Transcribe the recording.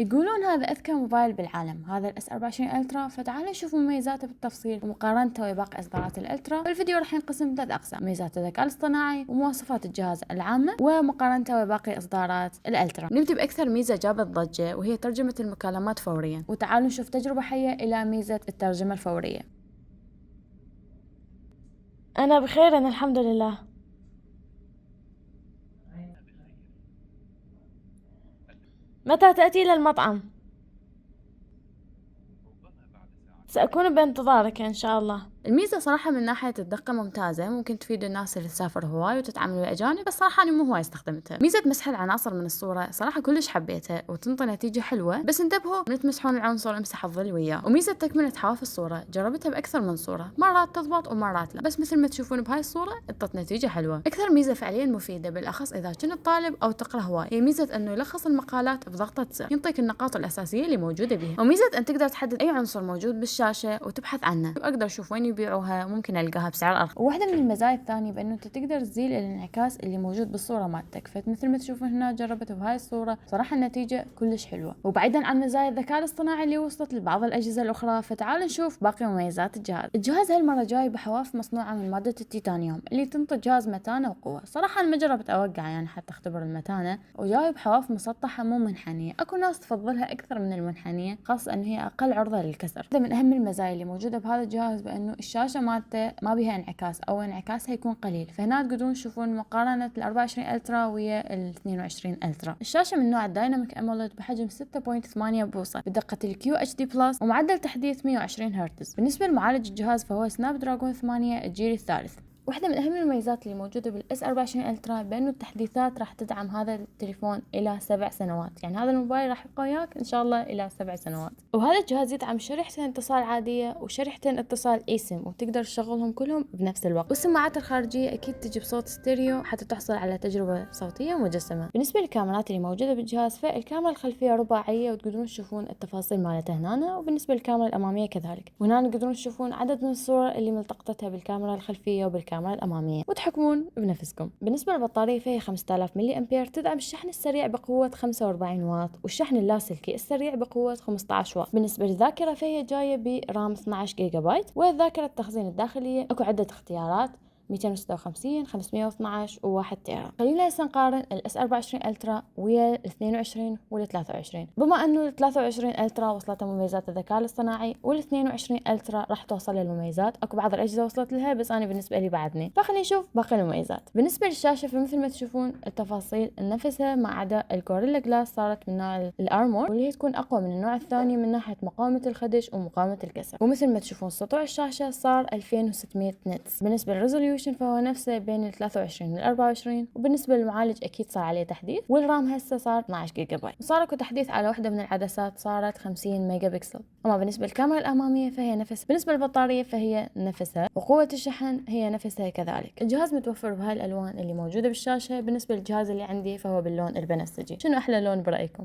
يقولون هذا أذكى موبايل بالعالم، هذا الاس 24 الترا. فتعالوا نشوف مميزاته بالتفصيل ومقارنته وباقي اصدارات الالترا. والفيديو راح ينقسم ثلاث اقسام: ميزات الذكاء الاصطناعي، ومواصفات الجهاز العامة، ومقارنته وباقي اصدارات الالترا. نبدأ باكثر ميزة جابت ضجة، وهي ترجمة المكالمات فوريا. وتعالوا نشوف تجربة حية الى ميزة الترجمة الفورية. أنا بخير، أنا الحمد لله. متى تأتي إلى المطعم؟ سأكون بانتظارك إن شاء الله. الميزة صراحة من ناحية الدقة ممتازة، ممكن تفيد الناس اللي تسافر هواي وتتعامل ويا أجانب، بس صراحة أنا مو هواي استخدمتها. ميزة مسح العناصر من الصورة صراحة كلش حبيتها وتنطي نتيجة حلوة، بس انتبهوا من تمسحون العنصر امسح الظل وياه. وميزة تكملة حواف الصورة جربتها بأكثر من صورة، مرات تضبط ومرات لا، بس مثل ما تشوفون بهاي الصورة اعطت نتيجة حلوة. أكثر ميزة فعليا مفيدة بالأخص إذا كنت طالب أو تقرأ هواي هي ميزة إنه يلخص المقالات بضغطة زر، ينطيك النقاط الأساسية اللي موجودة بها. وميزة أن تقدر تحدد أي عنصر موجود بالشاشة وتبحث عنه، وأقدر أشوف وين يبيعوها، ممكن ألقاها بسعر أرخص. وواحدة من المزايا الثانية بأنه أنت تقدر تزيل الانعكاس اللي موجود بالصورة مالتك. فمثل ما تشوفون هنا جربت بهاي الصورة، صراحة النتيجة كلش حلوة. وبعيدا عن مزايا الذكاء الاصطناعي اللي وصلت لبعض الأجهزة الأخرى، فتعالوا نشوف باقي مميزات الجهاز. الجهاز هالمرة جاي بحواف مصنوعة من مادة التيتانيوم اللي تنطي الجهاز متانة وقوة. صراحة أنا ما جربت أوقع يعني حتى أختبر المتانة. وجاي بحواف مسطحة مو منحنية، أكو ناس تفضلها أكثر من المنحنية، خاصة أنه هي أقل عرضة للكسر. واحدة من أهم المزايا اللي موجودة بهذا الجهاز بأنه الشاشة مالته ما بيها انعكاس او انعكاسها يكون قليل. فهنا تقدرون تشوفون مقارنة ال 24 الترا ويا ال 22 الترا. الشاشة من نوع الدايناميك اموليد بحجم 6.8 بوصة بدقة الكيو اتش دي بلس ومعدل تحديث 120 هرتز. بالنسبة لمعالج الجهاز فهو سناب دراجون 8 الجيل الثالث. واحدة من أهم المميزات اللي موجودة بالاس 24 الترا بأنه التحديثات راح تدعم هذا التليفون إلى 7 سنوات، يعني هذا الموبايل راح يبقى وياك إن شاء الله إلى 7 سنوات. وهذا الجهاز يدعم شريحتين اتصال عادية وشريحتين اتصال اي سيم، وتقدر تشغلهم كلهم بنفس الوقت. والسماعات الخارجية أكيد تجي بصوت ستيريو حتى تحصل على تجربة صوتية مجسمة. بالنسبة للكاميرات اللي موجودة بالجهاز فالكاميرا الخلفية رباعية وتقدرون تشوفون التفاصيل مالتها هنا، وبالنسبة للكاميرا الأمامية كذلك. وهنا تقدرون تشوفون عدد من الصور اللي ملتقطتها بالكاميرا الخلفية وبالكاميرا الأمامية وتحكمون بنفسكم. بالنسبة للبطارية فهي 5000 ملي أمبير، تدعم الشحن السريع بقوة 45 واط والشحن اللاسلكي السريع بقوة 15 واط. بالنسبة للذاكرة فهي جاية برام 12 جيجا بايت، والذاكرة التخزين الداخلية اكو عدة اختيارات: 256 512 و1 تيرا. خلينا هسه نقارن الاس 24 الترا ويا ال 22 وال 23. بما انه ال 23 الترا وصلت مميزات الذكاء الاصطناعي وال 22 الترا راح توصل للمميزات، اكو بعض الاجهزه وصلت لها بس انا بالنسبه لي بعدني. فخلينا نشوف باقي المميزات. بالنسبه للشاشه فمثل ما تشوفون التفاصيل نفسها ما عدا الجوريلا جلاس صارت من نوع الارمور، واللي هي تكون اقوى من النوع الثاني من ناحيه مقاومه الخدش ومقاومه الكسر. ومثل ما تشوفون سطوع الشاشه صار 2600 نتس. بالنسبه للريزوليوشن فهو نفسه بين ال 23 وال 24. وبالنسبه للمعالج اكيد صار عليه تحديث، والرام هسه صار 12 جيجا بايت، وصار اكو تحديث على واحده من العدسات صارت 50 ميجا بكسل. اما بالنسبه للكاميرا الاماميه فهي نفس، بالنسبه للبطاريه فهي نفسها، وقوه الشحن هي نفسها كذلك. الجهاز متوفر بهاي الالوان اللي موجوده بالشاشه. بالنسبه للجهاز اللي عندي فهو باللون البنفسجي. شنو احلى لون برايكم؟